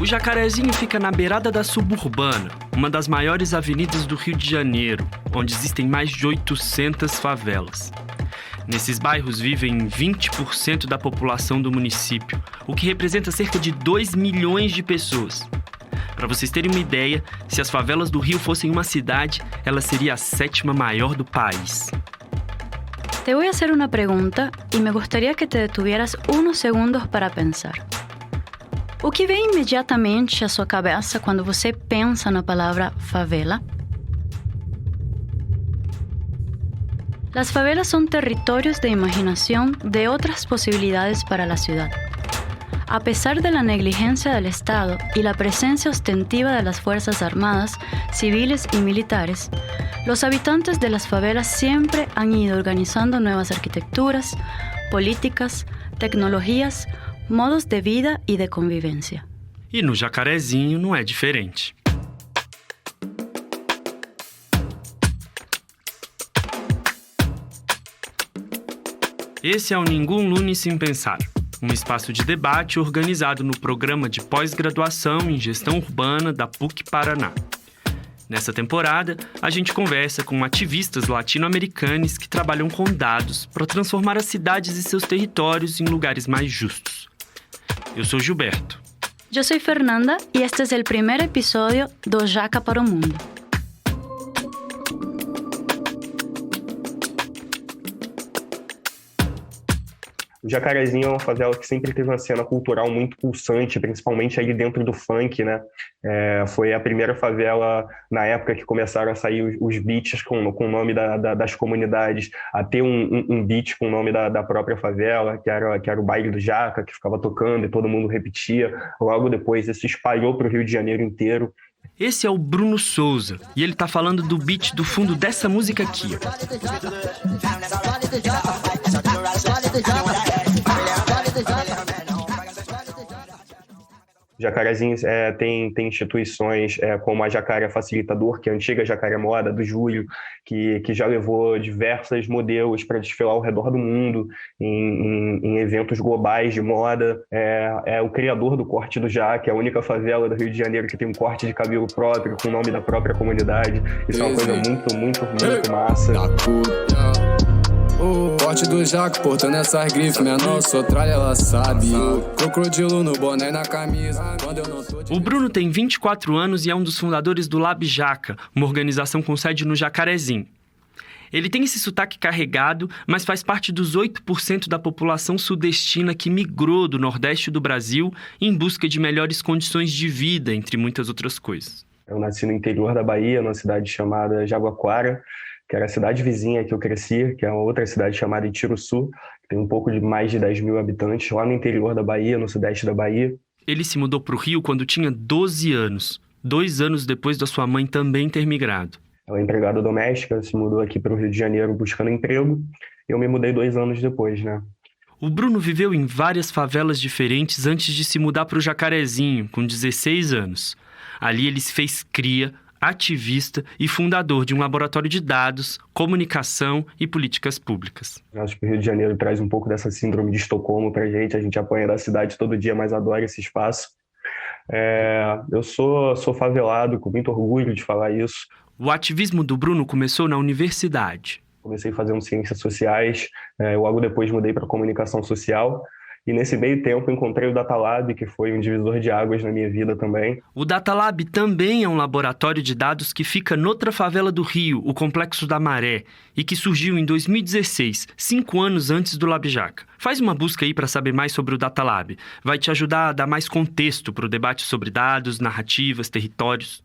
O Jacarezinho fica na beirada da Suburbana, uma das maiores avenidas do Rio de Janeiro, onde existem mais de 800 favelas. Nesses bairros vivem 20% da população do município, o que representa cerca de 2 milhões de pessoas. Para vocês terem uma ideia, se as favelas do Rio fossem uma cidade, ela seria a 7ª maior do país. Te voy a hacer una pregunta y me gustaría que te detuvieras unos segundos para pensar. O que vem imediatamente à sua cabeça quando você pensa na palavra favela? Las favelas son territorios de imaginación de otras posibilidades para la ciudad. A pesar de la negligencia del Estado y la presencia ostentiva de las Fuerzas Armadas, civiles y militares, los habitantes de las favelas siempre han ido organizando nuevas arquitecturas, políticas, tecnologías, modos de vida e de convivência. E no Jacarezinho não é diferente. Esse é o Ningún Lune Sem Pensar, um espaço de debate organizado no programa de pós-graduação em gestão urbana da PUC-Paraná. Nessa temporada, a gente conversa com ativistas latino-americanos que trabalham com dados para transformar as cidades e seus territórios em lugares mais justos. Eu sou Gilberto. Eu sou Fernanda e este é o primeiro episódio do Jaca para o Mundo. O Jacarezinho é uma favela que sempre teve uma cena cultural muito pulsante, principalmente ali dentro do funk, né? Foi a primeira favela, na época que começaram a sair os beats com o nome das comunidades, a ter um beat com o nome da própria favela, que era o baile do Jaca, que ficava tocando e todo mundo repetia. Logo depois, isso se espalhou para o Rio de Janeiro inteiro. Esse é o Bruno Souza, e ele tá falando do beat do fundo dessa música aqui. Jacarezinho tem instituições como a Jacaré Facilitador, que é a antiga Jacaré Moda, do Júlio, que já levou diversos modelos para desfilar ao redor do mundo, em eventos globais de moda. É o criador do corte do Jaca, é a única favela do Rio de Janeiro que tem um corte de cabelo próprio, com o nome da própria comunidade. Isso é uma coisa muito, muito, muito massa. O corte do Jaca, portando essas grifes, menor, sou tralha, ela sabe. Crocodilo no boné e na camisa. O Bruno tem 24 anos e é um dos fundadores do Lab Jaca, uma organização com sede no Jacarezinho. Ele tem esse sotaque carregado, mas faz parte dos 8% da população sudestina que migrou do Nordeste do Brasil em busca de melhores condições de vida, entre muitas outras coisas. Eu nasci no interior da Bahia, numa cidade chamada Jaguaquara, que era a cidade vizinha que eu cresci, que é uma outra cidade chamada Itiruçu, que tem um pouco de mais de 10 mil habitantes, lá no interior da Bahia, no sudeste da Bahia. Ele se mudou para o Rio quando tinha 12 anos, 2 anos depois da sua mãe também ter migrado. Ela é empregada doméstica, se mudou aqui para o Rio de Janeiro buscando emprego. Eu me mudei 2 anos depois, né? O Bruno viveu em várias favelas diferentes antes de se mudar para o Jacarezinho, com 16 anos. Ali ele se fez cria, ativista e fundador de um laboratório de dados, comunicação e políticas públicas. Acho que o Rio de Janeiro traz um pouco dessa síndrome de Estocolmo pra gente. A gente apanha da cidade todo dia, mas adora esse espaço. Eu sou favelado, com muito orgulho de falar isso. O ativismo do Bruno começou na universidade. Comecei fazendo ciências sociais, logo depois mudei para comunicação social. E nesse meio tempo encontrei o Datalab, que foi um divisor de águas na minha vida também. O Datalab também é um laboratório de dados que fica noutra favela do Rio, o Complexo da Maré, e que surgiu em 2016, 5 anos antes do Lab Jaca. Faz uma busca aí para saber mais sobre o Datalab. Vai te ajudar a dar mais contexto para o debate sobre dados, narrativas, territórios.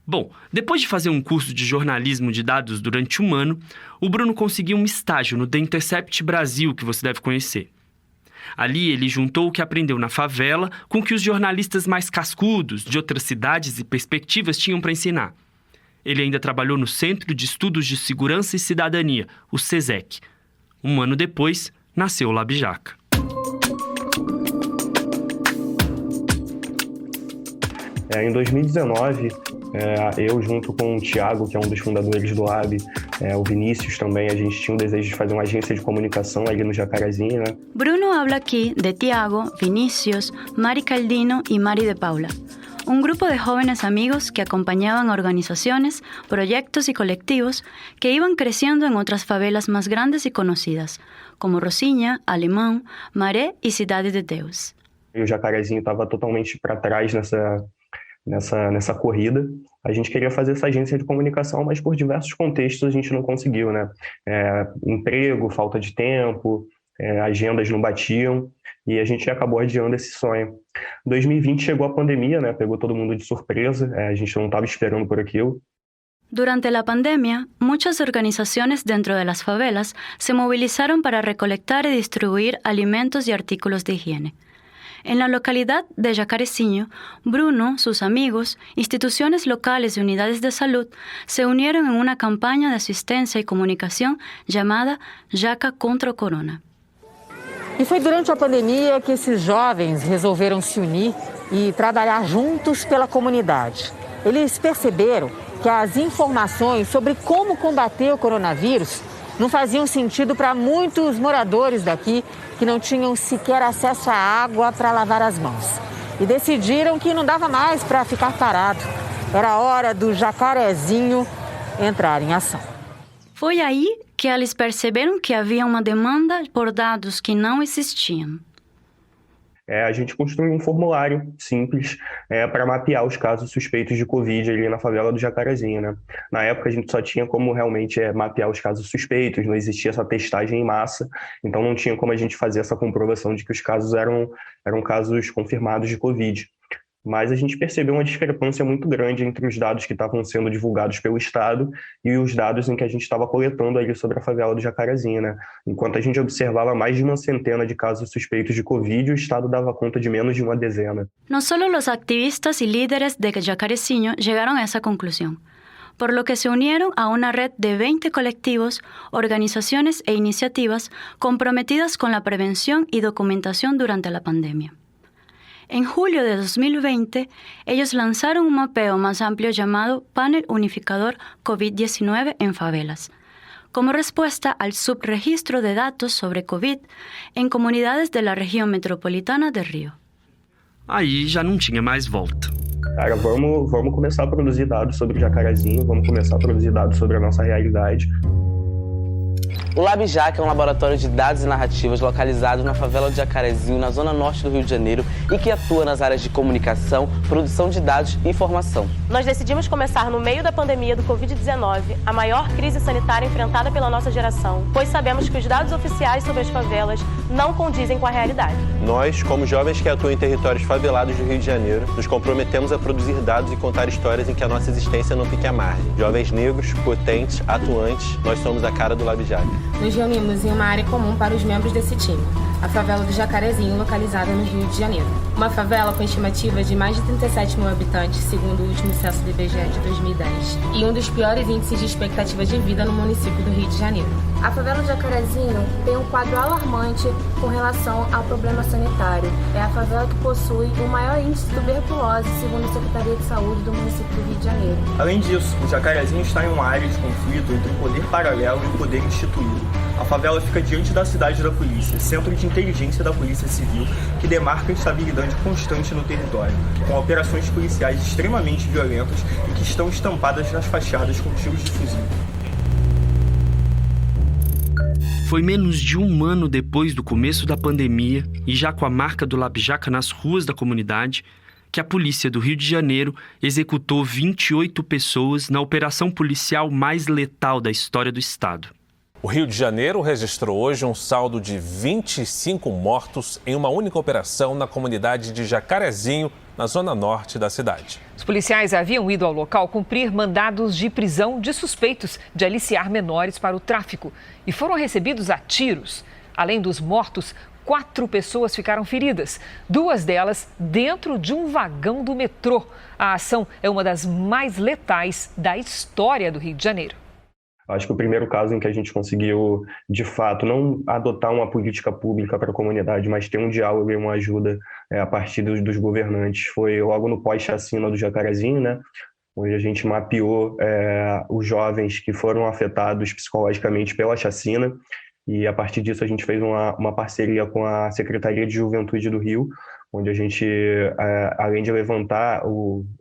Bom, depois de fazer um curso de jornalismo de dados durante 1 ano, o Bruno conseguiu um estágio no The Intercept Brasil, que você deve conhecer. Ali ele juntou o que aprendeu na favela com o que os jornalistas mais cascudos de outras cidades e perspectivas tinham para ensinar. Ele ainda trabalhou no Centro de Estudos de Segurança e Cidadania, o CESEC. 1 ano depois, nasceu o Lab Jaca. Em 2019, Eu, junto com o Thiago, que é um dos fundadores do Lab, o Vinícius também, a gente tinha um desejo de fazer uma agência de comunicação ali no Jacarezinho, né? Bruno habla aquí de Tiago, Vinícius, Mari Caldino y Mari de Paula, un grupo de jóvenes amigos que acompañaban a organizaciones, proyectos y colectivos que iban creciendo en otras favelas más grandes y conocidas, como Rocinha, Alemão, Maré y Cidade de Deus. E o Jacarezinho estava totalmente para trás nessa corrida. A gente queria fazer essa agência de comunicação, mas por diversos contextos a gente não conseguiu, né? Emprego, falta de tempo, agendas não batiam, e a gente acabou adiando esse sonho. 2020 chegou a pandemia, né? Pegou todo mundo de surpresa, a gente não estava esperando por aquilo. Durante la pandemia, muchas organizaciones dentro de las favelas se movilizaron para recolectar y distribuir alimentos y artículos de higiene. En la localidad de Jacarezinho, Bruno, sus amigos, instituciones locales y unidades de salud se unieron en una campaña de asistencia y comunicación llamada Jaca contra o Corona. E foi durante a pandemia que esses jovens resolveram se unir e trabalhar juntos pela comunidade. Eles perceberam que as informações sobre como combater o coronavírus não faziam sentido para muitos moradores daqui que não tinham sequer acesso à água para lavar as mãos. E decidiram que não dava mais para ficar parado. Era hora do Jacarezinho entrar em ação. Foi aí que eles perceberam que havia uma demanda por dados que não existiam. A gente construiu um formulário simples para mapear os casos suspeitos de Covid ali na favela do Jacarezinho, né? Na época a gente só tinha como realmente mapear os casos suspeitos, não existia essa testagem em massa, então não tinha como a gente fazer essa comprovação de que os casos eram casos confirmados de Covid. Mas a gente percebeu uma discrepância muito grande entre os dados que estavam sendo divulgados pelo Estado e os dados em que a gente estava coletando ali sobre a favela do Jacarezinho, né? Enquanto a gente observava mais de uma centena de casos suspeitos de Covid, o Estado dava conta de menos de uma dezena. No solo los activistas y líderes de Jacarezinho llegaron a esa conclusión, por lo que se unieron a una red de 20 colectivos, organizaciones e iniciativas comprometidas con la prevención y documentación durante la pandemia. En julio de 2020, ellos lanzaron un mapeo más amplio llamado Panel Unificador COVID-19 en Favelas, como respuesta al subregistro de datos sobre COVID en comunidades de la região metropolitana de Rio. Aí já não tinha mais volta. Cara, vamos começar a produzir dados sobre o Jacarezinho, vamos começar a produzir dados sobre a nossa realidade. O LabJaca é um laboratório de dados e narrativas localizado na favela de Jacarezinho, na zona norte do Rio de Janeiro, e que atua nas áreas de comunicação, produção de dados e informação. Nós decidimos começar no meio da pandemia do Covid-19, a maior crise sanitária enfrentada pela nossa geração, pois sabemos que os dados oficiais sobre as favelas não condizem com a realidade. Nós, como jovens que atuam em territórios favelados do Rio de Janeiro, nos comprometemos a produzir dados e contar histórias em que a nossa existência não fique à margem. Jovens negros, potentes, atuantes, nós somos a cara do LabJaca. Nos reunimos em uma área comum para os membros desse time, a favela do Jacarezinho, localizada no Rio de Janeiro. Uma favela com estimativa de mais de 37 mil habitantes, segundo o último censo do IBGE de 2010, e um dos piores índices de expectativa de vida no município do Rio de Janeiro. A favela do Jacarezinho tem um quadro alarmante com relação ao problema sanitário. É a favela que possui o maior índice de tuberculose, segundo a Secretaria de Saúde do município do Rio de Janeiro. Além disso, o Jacarezinho está em uma área de conflito entre o poder paralelo e o poder instituído. A favela fica diante da cidade da polícia, centro de inteligência da Polícia Civil, que demarca a instabilidade constante no território, com operações policiais extremamente violentas e que estão estampadas nas fachadas com tiros de fuzil. Foi menos de um ano depois do começo da pandemia e já com a marca do LabJaca nas ruas da comunidade, que a polícia do Rio de Janeiro executou 28 pessoas na operação policial mais letal da história do estado. O Rio de Janeiro registrou hoje um saldo de 25 mortos em uma única operação na comunidade de Jacarezinho, na zona norte da cidade. Os policiais haviam ido ao local cumprir mandados de prisão de suspeitos de aliciar menores para o tráfico e foram recebidos a tiros. Além dos mortos, 4 pessoas ficaram feridas, 2 delas dentro de um vagão do metrô. A ação é uma das mais letais da história do Rio de Janeiro. Acho que o primeiro caso em que a gente conseguiu, de fato, não adotar uma política pública para a comunidade, mas ter um diálogo e uma ajuda a partir dos governantes, foi logo no pós-chacina do Jacarezinho, né? onde a gente mapeou os jovens que foram afetados psicologicamente pela chacina, e a partir disso a gente fez uma parceria com a Secretaria de Juventude do Rio, onde a gente, além de levantar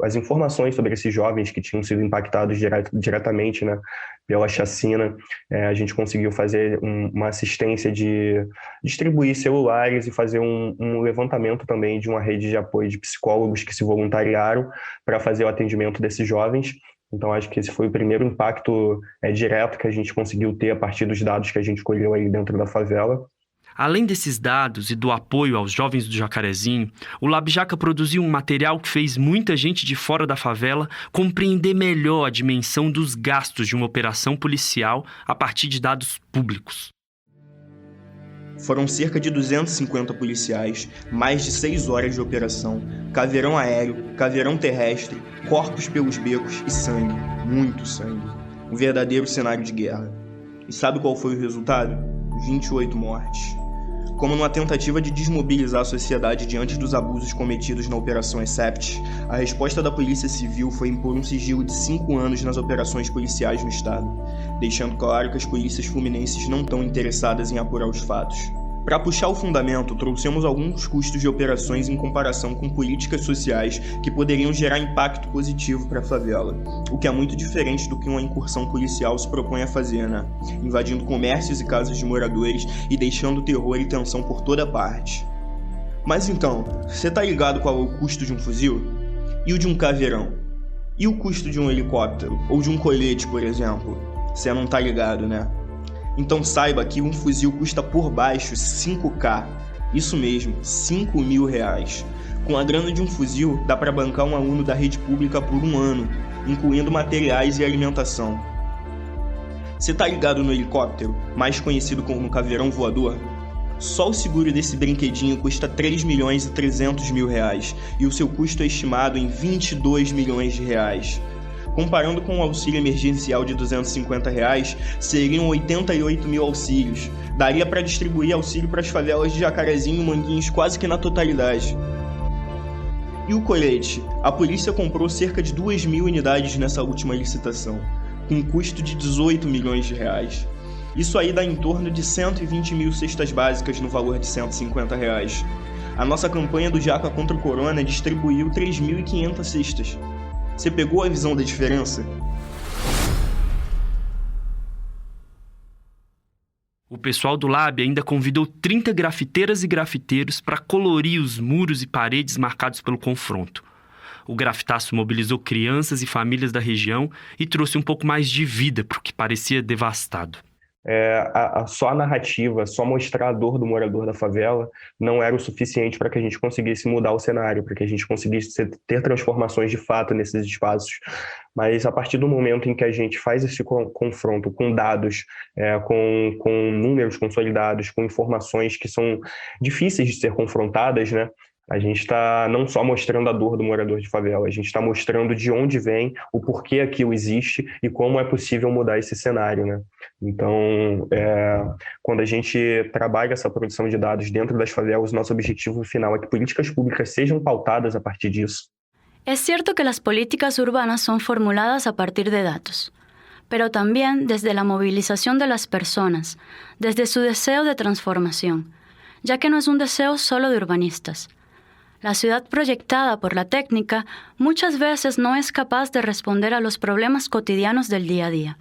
as informações sobre esses jovens que tinham sido impactados diretamente, né, pela chacina, a gente conseguiu fazer uma assistência de distribuir celulares e fazer um levantamento também de uma rede de apoio de psicólogos que se voluntariaram para fazer o atendimento desses jovens. Então, acho que esse foi o primeiro impacto direto que a gente conseguiu ter a partir dos dados que a gente colheu aí dentro da favela. Além desses dados e do apoio aos jovens do Jacarezinho, o LabJaca produziu um material que fez muita gente de fora da favela compreender melhor a dimensão dos gastos de uma operação policial a partir de dados públicos. Foram cerca de 250 policiais, mais de 6 horas de operação, caveirão aéreo, caveirão terrestre, corpos pelos becos e sangue, muito sangue. Um verdadeiro cenário de guerra. E sabe qual foi o resultado? 28 mortes. Como numa tentativa de desmobilizar a sociedade diante dos abusos cometidos na Operação Except, a resposta da Polícia Civil foi impor um sigilo de 5 anos nas operações policiais no estado, deixando claro que as polícias fluminenses não estão interessadas em apurar os fatos. Para puxar o fundamento, trouxemos alguns custos de operações em comparação com políticas sociais que poderiam gerar impacto positivo para a favela, o que é muito diferente do que uma incursão policial se propõe a fazer, né? Invadindo comércios e casas de moradores e deixando terror e tensão por toda parte. Mas então, você tá ligado qual é o custo de um fuzil? E o de um caveirão? E o custo de um helicóptero? Ou de um colete, por exemplo? Você não tá ligado, né? Então saiba que um fuzil custa por baixo 5K. Isso mesmo, 5 mil reais. Com a grana de um fuzil, dá para bancar um aluno da rede pública por 1 ano, incluindo materiais e alimentação. Você tá ligado no helicóptero, mais conhecido como caveirão voador? Só o seguro desse brinquedinho custa 3 milhões e 300 mil reais, e o seu custo é estimado em 22 milhões de reais. Comparando com o auxílio emergencial de R$ 250, seriam 88 mil auxílios. Daria para distribuir auxílio para as favelas de Jacarezinho e Manguinhos quase que na totalidade. E o colete? A polícia comprou cerca de 2.000 unidades nessa última licitação, com um custo de 18 milhões de reais. Isso aí dá em torno de 120 mil cestas básicas no valor de R$ 150. A nossa campanha do Jaca contra o Corona distribuiu 3.500 cestas. Você pegou a visão da diferença? O pessoal do Lab ainda convidou 30 grafiteiras e grafiteiros para colorir os muros e paredes marcados pelo confronto. O grafitaço mobilizou crianças e famílias da região e trouxe um pouco mais de vida para o que parecia devastado. Só a narrativa, só mostrar a dor do morador da favela não era o suficiente para que a gente conseguisse mudar o cenário, para que a gente conseguisse ter transformações de fato nesses espaços. Mas a partir do momento em que a gente faz esse confronto com dados, com números consolidados, com informações que são difíceis de ser confrontadas, né? A gente está não só mostrando a dor do morador de favela, a gente está mostrando de onde vem, o porquê aquilo existe e como é possível mudar esse cenário, né? Então, quando a gente trabalha essa produção de dados dentro das favelas, nosso objetivo final é que políticas públicas sejam pautadas a partir disso. Es cierto que las políticas urbanas son formuladas a partir de datos, pero también desde la movilización de las personas, desde su deseo de transformación, ya que no es un deseo solo de urbanistas. La ciudad proyectada por la técnica muchas veces no es capaz de responder a los problemas cotidianos del día a día.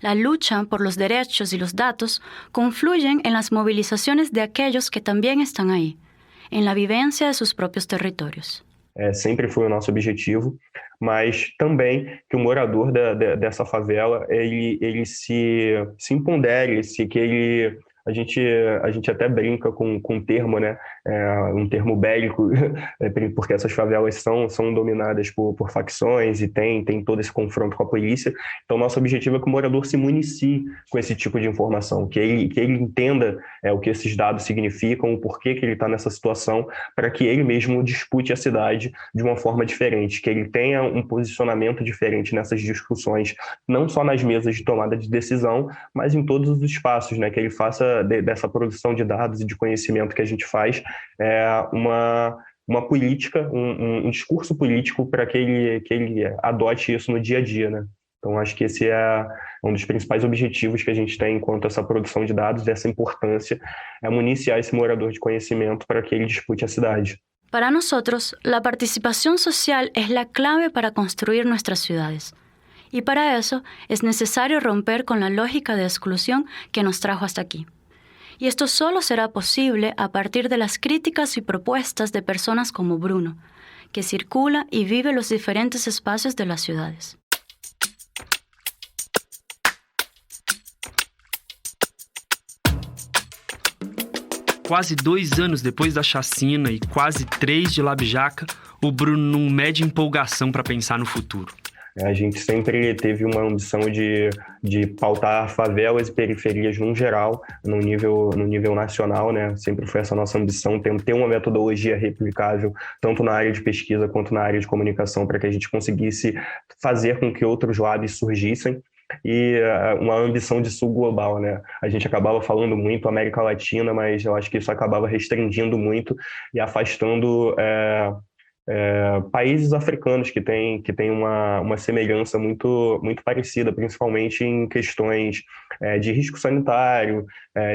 La lucha por los derechos y los datos confluyen en las movilizaciones de aquellos que también están ahí, en la vivencia de sus propios territorios. Sempre foi o nosso objetivo, mas também que o morador dessa favela ele se empodere, que ele... A gente até brinca com um termo, né? Um termo bélico, porque essas favelas são dominadas por facções e tem todo esse confronto com a polícia. Então, nosso objetivo é que o morador se municie com esse tipo de informação, que ele entenda o que esses dados significam, o porquê que ele está nessa situação, para que ele mesmo dispute a cidade de uma forma diferente, que ele tenha um posicionamento diferente nessas discussões, não só nas mesas de tomada de decisão, mas em todos os espaços, né? Que ele faça dessa produção de dados e de conhecimento que a gente faz uma política, um discurso político para que ele adote isso no dia a dia, né? Então, acho que esse é um dos principais objetivos que a gente tem enquanto essa produção de dados, dessa importância, é municiar esse morador de conhecimento para que ele dispute a cidade. Para nosotros, la participación social es la clave para construir nuestras ciudades. Y para eso es necesario romper con la lógica de exclusión que nos trajo hasta aquí. Y esto solo será posible a partir de las críticas y propuestas de personas como Bruno, que circula y vive los diferentes espacios de las ciudades. Quase 2 anos depois da chacina e quase 3 de Labjaca, o Bruno não mede empolgação para pensar no futuro. A gente sempre teve uma ambição de pautar favelas e periferias no geral, no nível nacional, né? Sempre foi essa nossa ambição, ter uma metodologia replicável, tanto na área de pesquisa quanto na área de comunicação, para que a gente conseguisse fazer com que outros labs surgissem. E uma ambição de sul global, né? A gente acabava falando muito América Latina, mas eu acho que isso acabava restringindo muito e afastando países africanos que têm uma semelhança muito parecida, principalmente em questões de risco sanitário,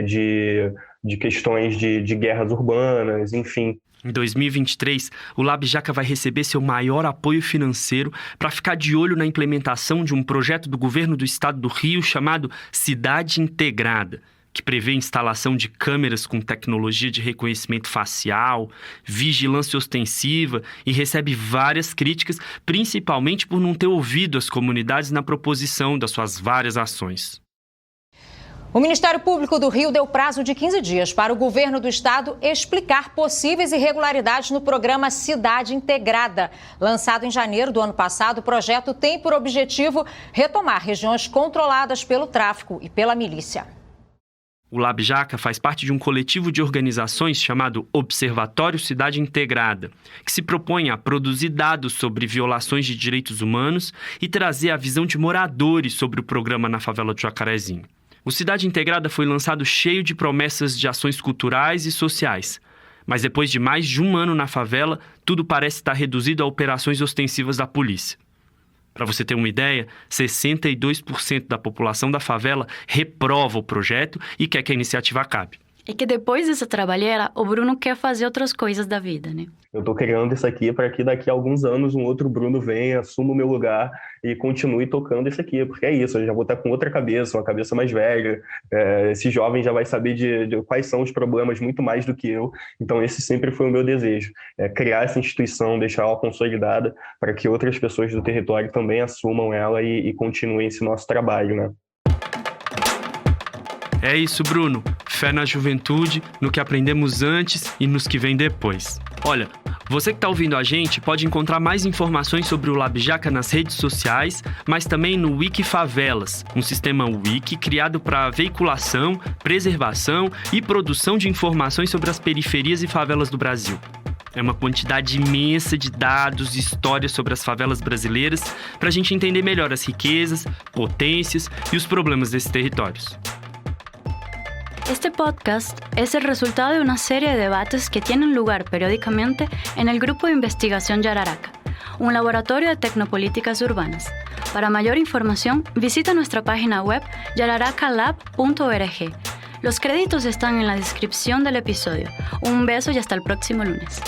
de questões de guerras urbanas, enfim. Em 2023, o Labjaca vai receber seu maior apoio financeiro para ficar de olho na implementação de um projeto do governo do estado do Rio chamado Cidade Integrada, que prevê a instalação de câmeras com tecnologia de reconhecimento facial, vigilância ostensiva e recebe várias críticas, principalmente por não ter ouvido as comunidades na proposição das suas várias ações. O Ministério Público do Rio deu prazo de 15 dias para o governo do estado explicar possíveis irregularidades no programa Cidade Integrada. Lançado em janeiro do ano passado, o projeto tem por objetivo retomar regiões controladas pelo tráfico e pela milícia. O Labjaca faz parte de um coletivo de organizações chamado Observatório Cidade Integrada, que se propõe a produzir dados sobre violações de direitos humanos e trazer a visão de moradores sobre o programa na favela do Jacarezinho. O Cidade Integrada foi lançado cheio de promessas de ações culturais e sociais. Mas depois de mais de 1 ano na favela, tudo parece estar reduzido a operações ostensivas da polícia. Para você ter uma ideia, 62% da população da favela reprova o projeto e quer que a iniciativa acabe. É que depois dessa trabalheira, o Bruno quer fazer outras coisas da vida, né? Eu estou criando isso aqui para que daqui a alguns anos um outro Bruno venha, assuma o meu lugar e continue tocando isso aqui, porque é isso, eu já vou estar com outra cabeça, uma cabeça mais velha, esse jovem já vai saber de quais são os problemas muito mais do que eu, então esse sempre foi o meu desejo, criar essa instituição, deixar ela consolidada para que outras pessoas do território também assumam ela e continuem esse nosso trabalho, né? É isso, Bruno. Fé na juventude, no que aprendemos antes e nos que vem depois. Olha, você que está ouvindo a gente pode encontrar mais informações sobre o Labjaca nas redes sociais, mas também no Wikifavelas, um sistema wiki criado para veiculação, preservação e produção de informações sobre as periferias e favelas do Brasil. É uma quantidade imensa de dados e histórias sobre as favelas brasileiras para a gente entender melhor as riquezas, potências e os problemas desses territórios. Este podcast es el resultado de una serie de debates que tienen lugar periódicamente en el Grupo de Investigación Yararaca, un laboratorio de tecnopolíticas urbanas. Para mayor información, visita nuestra página web yararacalab.org. Los créditos están en la descripción del episodio. Un beso y hasta el próximo lunes.